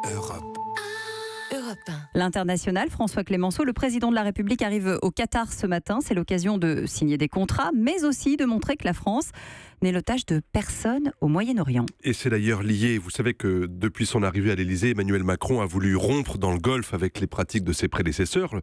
Europe. L'international, François Clemenceau, le président de la République, arrive au Qatar ce matin. C'est l'occasion de signer des contrats, mais aussi de montrer que la France n'est l'otage de personne au Moyen-Orient. Et c'est d'ailleurs lié. Vous savez que depuis son arrivée à l'Elysée, Emmanuel Macron a voulu rompre dans le Golfe avec les pratiques de ses prédécesseurs.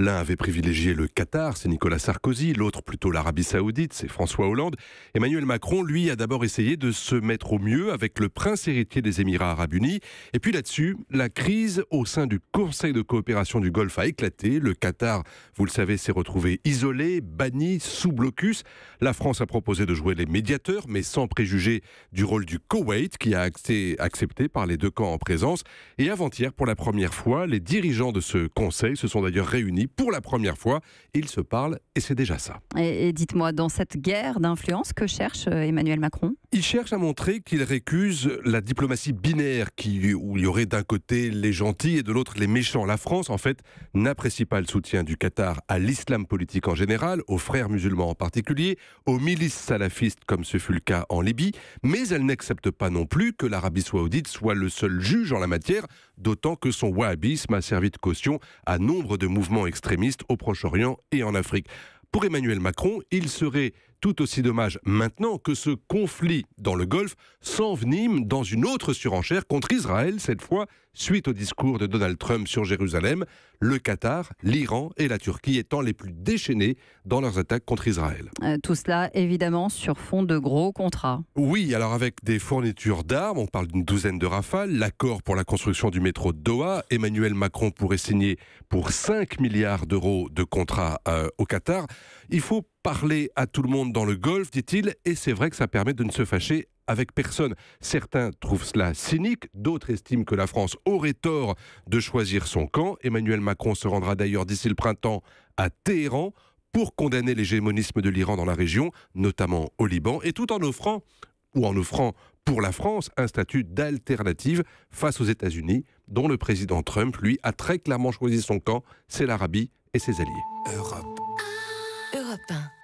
L'un avait privilégié le Qatar, c'est Nicolas Sarkozy, l'autre plutôt l'Arabie Saoudite, c'est François Hollande. Emmanuel Macron, lui, a d'abord essayé de se mettre au mieux avec le prince héritier des Émirats Arabes Unis. Et puis là-dessus, la crise au sein du Conseil de coopération du Golfe a éclaté. Le Qatar, vous le savez, s'est retrouvé isolé, banni, sous blocus. La France a proposé de jouer les médiateurs, mais sans préjuger du rôle du Koweït, qui a accepté par les deux camps en présence. Et avant-hier, pour la première fois, les dirigeants de ce Conseil se sont d'ailleurs réunis pour la première fois. Ils se parlent et c'est déjà ça. Et dites-moi, dans cette guerre d'influence, que cherche Emmanuel Macron ? Il cherche à montrer qu'il récuse la diplomatie binaire, où il y aurait d'un côté les gentils et de l'autre les méchants. La France, en fait, n'apprécie pas le soutien du Qatar à l'islam politique en général, aux frères musulmans en particulier, aux milices salafistes comme ce fut le cas en Libye, mais elle n'accepte pas non plus que l'Arabie Saoudite soit le seul juge en la matière, d'autant que son wahhabisme a servi de caution à nombre de mouvements extrémistes au Proche-Orient et en Afrique. Pour Emmanuel Macron, il serait tout aussi dommage maintenant que ce conflit dans le Golfe s'envenime dans une autre surenchère contre Israël, cette fois suite au discours de Donald Trump sur Jérusalem, le Qatar, l'Iran et la Turquie étant les plus déchaînés dans leurs attaques contre Israël. Tout cela, évidemment, sur fond de gros contrats. Oui, alors avec des fournitures d'armes, on parle d'une douzaine de Rafales, l'accord pour la construction du métro de Doha, Emmanuel Macron pourrait signer pour 5 milliards d'euros de contrats au Qatar. Il faut parler à tout le monde dans le Golfe, dit-il, et c'est vrai que ça permet de ne se fâcher avec personne. Certains trouvent cela cynique, d'autres estiment que la France aurait tort de choisir son camp. Emmanuel Macron se rendra d'ailleurs d'ici le printemps à Téhéran pour condamner l'hégémonisme de l'Iran dans la région, notamment au Liban, et tout en offrant pour la France un statut d'alternative face aux États-Unis, dont le président Trump, lui, a très clairement choisi son camp, c'est l'Arabie et ses alliés. Europe 1.